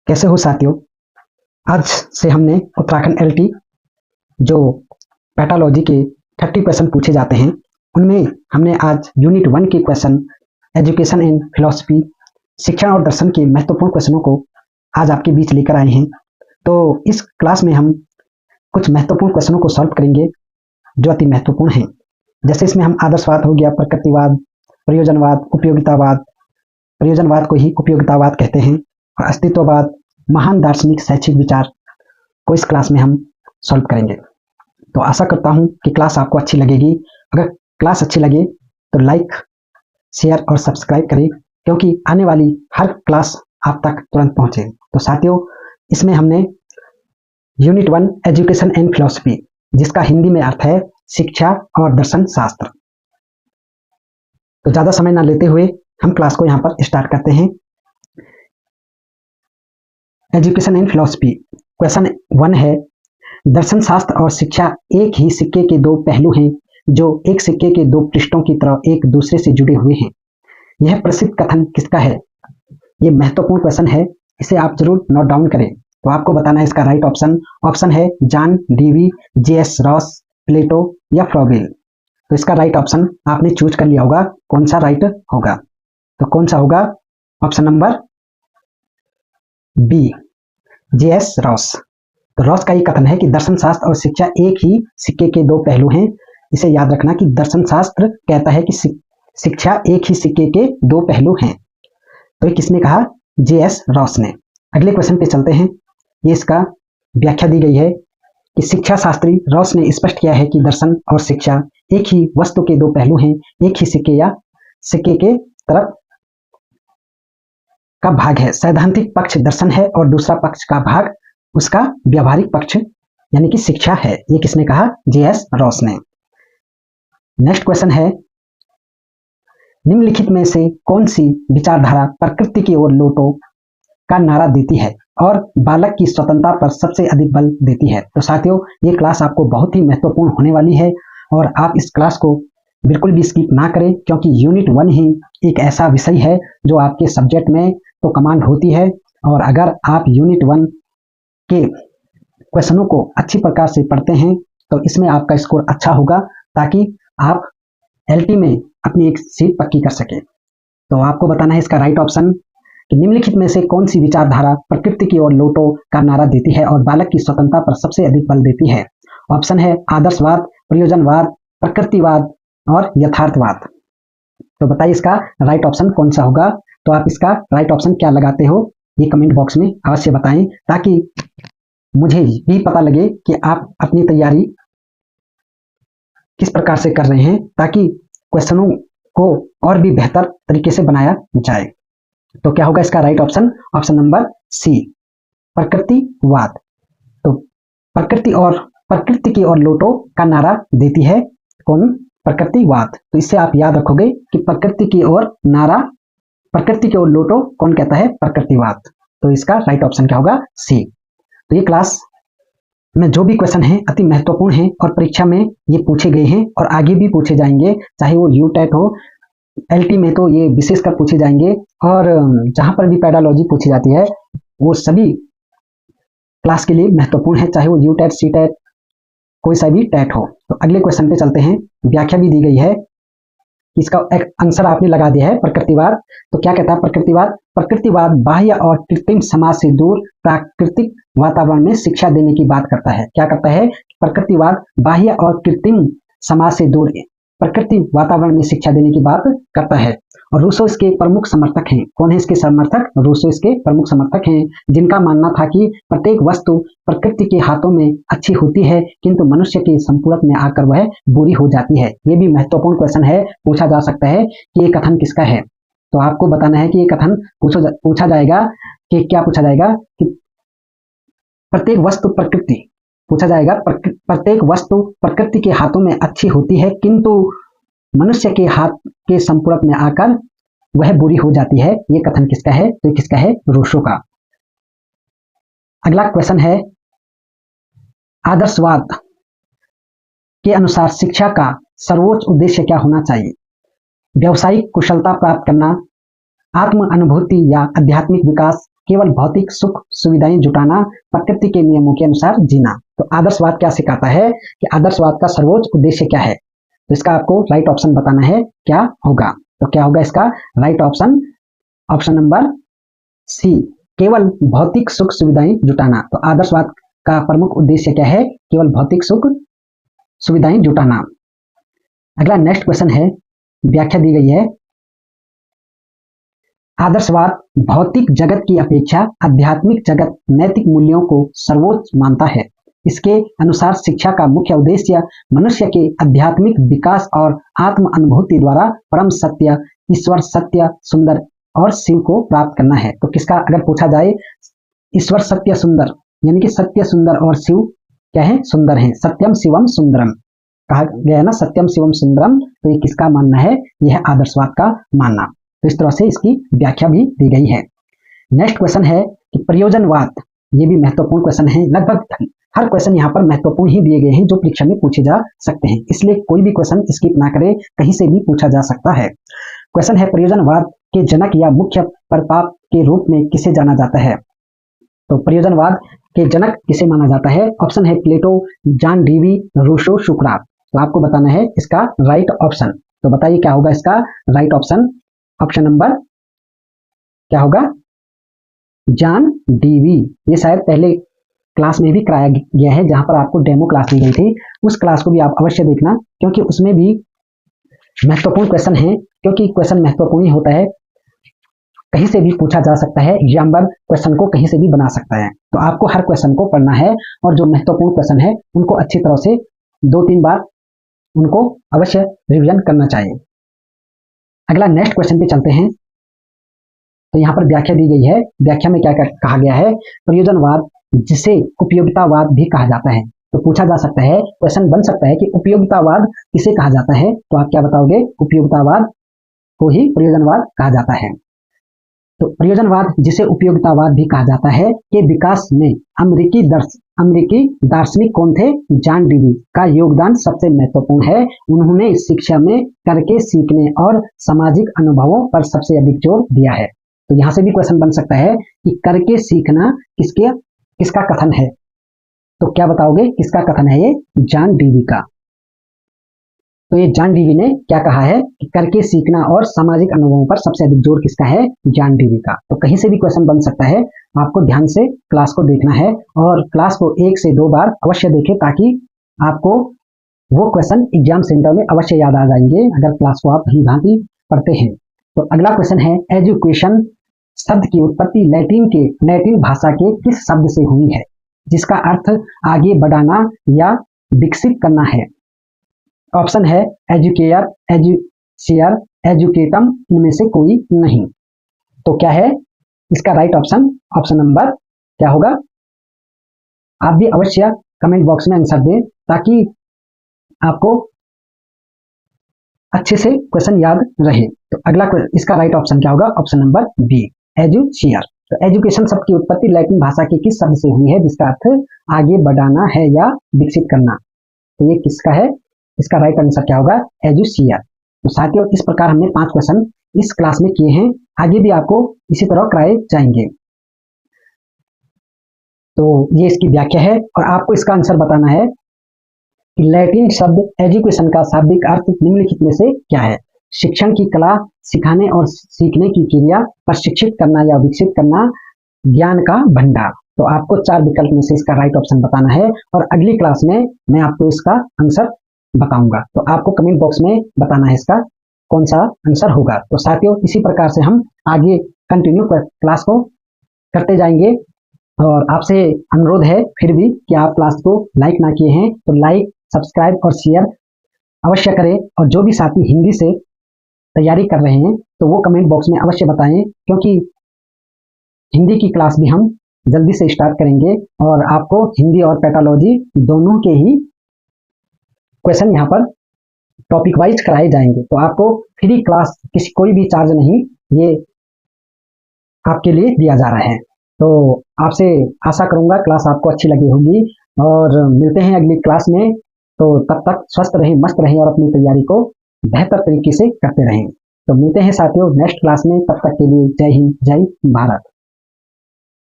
कैसे हो साथियों। आज से हमने उत्तराखंड एलटी जो पैथोलॉजी के 30 क्वेश्चन पूछे जाते हैं उनमें हमने आज यूनिट 1 के क्वेश्चन एजुकेशन एंड फिलॉसफी शिक्षा और दर्शन के महत्वपूर्ण क्वेश्चनों को आज आपके बीच लेकर आए हैं। तो इस क्लास में हम कुछ महत्वपूर्ण क्वेश्चनों को सॉल्व करेंगे जो अति महत्वपूर्ण हैं। जैसे इसमें हम आदर्शवाद हो गया, प्रकृतिवाद, प्रयोजनवाद, उपयोगितावाद, प्रयोजनवाद को ही उपयोगितावाद कहते हैं, और अस्तित्ववाद, महान दार्शनिक शैक्षिक विचार को इस क्लास में हम सॉल्व करेंगे। तो आशा करता हूं कि क्लास आपको अच्छी लगेगी। अगर क्लास अच्छी लगे तो लाइक, शेयर और सब्सक्राइब करें, क्योंकि आने वाली हर क्लास आप तक तुरंत पहुंचे। तो साथियों, इसमें हमने यूनिट 1 एजुकेशन एंड फिलॉसफी, जिसका हिंदी में अर्थ है शिक्षा और दर्शन शास्त्र। तो ज्यादा समय ना लेते हुए हम क्लास को यहां पर स्टार्ट करते हैं। एजुकेशन एंड फिलॉसफी क्वेश्चन 1 है, दर्शन शास्त्र और शिक्षा एक ही सिक्के के दो पहलू हैं जो एक सिक्के के दो पृष्ठों की तरह एक दूसरे से जुड़े हुए हैं। यह प्रसिद्ध कथन किसका है? यह महत्वपूर्ण क्वेश्चन है, इसे आप जरूर नोट डाउन करें। तो आपको बताना है इसका राइट ऑप्शन है जॉन डीवी, जे.एस. रॉस, प्लेटो या फ्रॉगेल। तो इसका राइट ऑप्शन आपने चूज कर लिया होगा, कौन सा राइट होगा। तो कौन सा होगा? Option number B, J S. Ross. तो रॉस का ये कथन है कि दर्शन शास्त्र और शिक्षा एक ही सिक्के के दो पहलू हैं। इसे याद रखना कि दर्शन शास्त्र कहता है कि शिक्षा एक ही सिक्के के दो पहलू हैं। तो ये किसने कहा? जे.एस. रॉस ने। अगले क्वेश्चन पे चलते हैं। ये इसका व्याख्या दी गई है कि शिक्षा शास्त्री रॉस ने स्पष्ट किया है कि दर्शन और शिक्षा एक ही वस्तु के दो पहलू हैं, एक ही सिक्के या सिक्के के तरफ का भाग है। सैद्धांतिक पक्ष दर्शन है और दूसरा पक्ष का भाग उसका व्यवहारिक पक्ष यानी कि शिक्षा है। ये किसने कहा? जे.एस. रॉस ने। नेक्स्ट क्वेश्चन है, निम्नलिखित में से कौन सी विचारधारा प्रकृति की ओर लौटो का नारा देती है और बालक की स्वतंत्रता पर सबसे अधिक बल देती है? तो साथियों, ये क्लास आपको बहुत ही महत्वपूर्ण होने वाली है और आप इस क्लास को बिल्कुल भी स्किप ना करें, क्योंकि यूनिट 1 ही एक ऐसा विषय है जो आपके सब्जेक्ट में तो कमांड होती है, और अगर आप यूनिट 1 के क्वेश्चनों को अच्छी प्रकार से पढ़ते हैं तो इसमें आपका स्कोर अच्छा होगा, ताकि आप एलटी में अपनी एक सीट पक्की कर सके। तो आपको बताना है इसका राइट ऑप्शन कि निम्नलिखित में से कौन सी विचारधारा प्रकृति की ओर लौटो का नारा देती है और बालक की स्वतंत्रता पर सबसे अधिक बल देती है? ऑप्शन है आदर्शवाद, प्रयोजनवाद, प्रकृतिवाद और यथार्थवाद। तो बताइए इसका राइट ऑप्शन कौन सा होगा। तो आप इसका राइट ऑप्शन क्या लगाते हो ये कमेंट बॉक्स में अवश्य बताएं, ताकि मुझे भी पता लगे कि आप अपनी तैयारी किस प्रकार से कर रहे हैं, ताकि क्वेश्चनों को और भी बेहतर तरीके से बनाया जाए। तो क्या होगा इसका right option? Option number C, प्रकृतिवाद। तो प्रकृति की ओर लौटो का नारा देती है कौन? प्रकृतिवाद। तो इससे आप याद रखोगे कि प्रकृति की ओर लौटो कौन कहता है? प्रकृतिवाद। तो इसका राइट ऑप्शन क्या होगा? सी। तो ये क्लास में जो भी क्वेश्चन हैं अति महत्वपूर्ण हैं और परीक्षा में ये पूछे गए हैं और आगे भी पूछे जाएंगे, चाहे वो यूटेट हो, एलटी में तो ये विशेषकर पूछे जाएंगे, और जहां पर भी पैथोलॉजी पूछी जाती है वो सभी क्लास के लिए महत्वपूर्ण है, चाहे वो यूटेट, सीटेट, कोई सा भी टेट हो। तो अगले क्वेश्चन पे चलते हैं। व्याख्या भी दी गई है, इसका एक आंसर आपने लगा दिया है, प्रकृतिवाद। तो क्या कहता है प्रकृतिवाद बाह्य और कृत्रिम समाज से दूर प्राकृतिक वातावरण में शिक्षा देने की बात करता है। क्या करता है? प्रकृतिवाद बाह्य और कृत्रिम समाज से दूर प्रकृति वातावरण में शिक्षा देने की बात करता है, और रूसो इसके प्रमुख समर्थक हैं। कौन है इसके समर्थक? रूसो इसके प्रमुख समर्थक हैं, जिनका मानना था कि प्रत्येक वस्तु प्रकृति के हाथों में अच्छी होती है, किंतु मनुष्य के संपूर्ण में आकर वह बुरी हो जाती है। ये भी महत्वपूर्ण क्वेश्चन है, पूछा जा सकता है कि ये कथन किसका है। तो आपको बताना है कि ये कथन पूछा जाएगा कि क्या पूछा जाएगा कि प्रत्येक वस्तु प्रकृति के हाथों में अच्छी होती है, किंतु मनुष्य के हाथ के संपूर्ण में आकर वह बुरी हो जाती है। ये कथन किसका है? तो किसका है? रूसो का। अगला क्वेश्चन है, आदर्शवाद के अनुसार शिक्षा का सर्वोच्च उद्देश्य क्या होना चाहिए? व्यावसायिक कुशलता प्राप्त करना, आत्म अनुभूति या आध्यात्मिक विकास, केवल भौतिक सुख सुविधाएं जुटाना, प्रकृति के नियमों के अनुसार जीना। तो आदर्शवाद क्या सिखाता है कि आदर्शवाद का सर्वोच्च उद्देश्य क्या है? तो इसका आपको राइट ऑप्शन बताना है क्या होगा। तो क्या होगा इसका right option? Option number C, केवल भौतिक सुख सुविधाएं जुटाना। तो आदर्शवाद का प्रमुख उद्देश्य क्या है? केवल भौतिक सुख सुविधाएं जुटाना। अगला नेक्स्ट क्वेश्चन है, व्याख्या दी गई है, आदर्शवाद भौतिक जगत की अपेक्षा आध्यात्मिक जगत नैतिक मूल्यों को सर्वोच्च मानता है। इसके अनुसार शिक्षा का मुख्य उद्देश्य मनुष्य के आध्यात्मिक विकास और आत्म अनुभूति द्वारा परम सत्य, ईश्वर, सत्य, सुंदर और शिव को प्राप्त करना है। तो किसका अगर पूछा जाए, ईश्वर, सत्य, सुंदर, यानी कि सत्य, सुंदर और शिव क्या है? सुंदर है। सत्यम शिवम सुंदरम कहा गया है ना, सत्यम शिवम सुंदरम। तो ये किसका मानना है? यह आदर्शवाद का मानना। तो इस तरह से इसकी व्याख्या भी दी गई है। नेक्स्ट क्वेश्चन है कि प्रयोजनवाद, ये भी महत्वपूर्ण क्वेश्चन है। लगभग हर क्वेश्चन यहाँ पर महत्वपूर्ण ही दिए गए हैं जो परीक्षा में पूछे जा सकते हैं, इसलिए कोई भी क्वेश्चन स्किप ना करें, कहीं से भी पूछा जा सकता है। क्वेश्चन है, प्रयोजनवाद के जनक या मुख्य प्रपात के रूप में किसे जाना जाता है? तो प्रयोजनवाद के जनक किसे माना जाता है? ऑप्शन है प्लेटो, जॉन डीवी, रूसो, सुकरात। तो आपको बताना है इसका राइट ऑप्शन। तो बताइए क्या होगा इसका राइट ऑप्शन? ऑप्शन नंबर क्या होगा? John Dewey. ये शायद पहले क्लास में भी कराया गया है, जहां पर आपको डेमो क्लास दी गई थी। उस क्लास को भी आप अवश्य देखना, क्योंकि उसमें भी महत्वपूर्ण क्वेश्चन है। क्योंकि क्वेश्चन महत्वपूर्ण ही होता है, कहीं से भी पूछा जा सकता है, एग्जाम्पल क्वेश्चन को कहीं से भी बना सकता है। तो आपको हर क्वेश्चन को पढ़ना है और जो महत्वपूर्ण क्वेश्चन है उनको अच्छी तरह से 2-3 बार उनको अवश्य रिवीजन करना चाहिए। अगला नेक्स्ट क्वेश्चन पे चलते हैं। तो यहाँ पर व्याख्या दी गई है। व्याख्या में क्या कहा गया है? प्रयोजनवाद, जिसे उपयोगितावाद भी कहा जाता है। तो पूछा जा सकता है, क्वेश्चन बन सकता है कि उपयोगितावाद किसे कहा जाता है? तो आप क्या बताओगे? उपयोगितावाद को ही प्रयोजनवाद कहा जाता है। तो प्रयोजनवाद, जिसे उपयोगितावाद भी कहा जाता है, के विकास में अमेरिकी दार्शनिक कौन थे? जॉन डीवी का योगदान सबसे महत्वपूर्ण है। उन्होंने शिक्षा में करके सीखने और सामाजिक अनुभवों पर सबसे अधिक जोर दिया है। तो यहाँ से भी क्वेश्चन बन सकता है कि करके सीखना किसका कथन है? तो क्या बताओगे किसका कथन है? ये जॉन डीवी का। तो ये जॉन डीवी ने क्या कहा है कि करके सीखना और सामाजिक अनुभवों पर सबसे अधिक जोर किसका है? जॉन डीवी का। तो कहीं से भी क्वेश्चन बन सकता है, आपको ध्यान से क्लास को देखना है और क्लास को 1 से 2 बार अवश्य देखें, ताकि आपको वो क्वेश्चन एग्जाम सेंटर में अवश्य याद आ जाएंगे अगर क्लास को आप भली भांति पढ़ते हैं। तो अगला क्वेश्चन है, एजुकेशन शब्द की उत्पत्ति लैटिन भाषा के किस शब्द से हुई है, जिसका अर्थ आगे बढ़ाना या विकसित करना है? ऑप्शन है एजुकेयर, एजुशियर, एजुकेटम, इनमें से कोई नहीं। तो क्या है इसका राइट ऑप्शन? ऑप्शन नंबर क्या होगा? आप भी अवश्य कमेंट बॉक्स में आंसर दें, ताकि आपको अच्छे से क्वेश्चन याद रहे। तो अगला इसका राइट ऑप्शन क्या होगा? ऑप्शन नंबर बी, एजुशियर। तो एजुकेशन शब्द की उत्पत्ति लैटिन भाषा के किस शब्द से हुई है, जिसका अर्थ आगे बढ़ाना है या विकसित करना? तो ये किसका है? इसका राइट आंसर क्या होगा? एजुशियर। तो साथियों, इस प्रकार हमने 5 क्वेश्चन इस क्लास में किए हैं, आगे भी आपको इसी तरह कराए जाएंगे। तो ये इसकी व्याख्या है और आपको इसका आंसर बताना है कि लैटिन शब्द एजुकेशन का शाब्दिक अर्थ निम्नलिखित में से क्या है? शिक्षण की कला, सिखाने और सीखने की क्रिया, प्रशिक्षित करना या विकसित करना, ज्ञान का भंडार। तो आपको 4 विकल्प में से इसका राइट ऑप्शन बताना है और अगली क्लास में मैं आपको इसका आंसर बताऊंगा। तो आपको कमेंट बॉक्स में बताना है इसका कौन सा आंसर होगा। तो साथियों, इसी प्रकार से हम आगे कंटिन्यू क्लास को करते जाएंगे और आपसे अनुरोध है फिर भी कि आप क्लास को लाइक ना किए हैं तो लाइक, सब्सक्राइब और शेयर अवश्य करें। और जो भी साथी हिंदी से तैयारी कर रहे हैं तो वो कमेंट बॉक्स में अवश्य बताएं, क्योंकि हिंदी की क्लास भी हम जल्दी से स्टार्ट करेंगे और आपको हिंदी और पैथोलॉजी दोनों के ही क्वेश्चन यहाँ पर टॉपिक वाइज कराए जाएंगे। तो आपको फ्री क्लास, कोई भी चार्ज नहीं, ये आपके लिए दिया जा रहा है। तो आपसे आशा करूंगा क्लास आपको अच्छी लगी होगी और मिलते हैं अगली क्लास में। तो तब तक स्वस्थ रहें, मस्त रहें और अपनी तैयारी को बेहतर तरीके से करते रहें। तो मिलते हैं साथियों नेक्स्ट क्लास में, तब तक के लिए जय हिंद, जय भारत।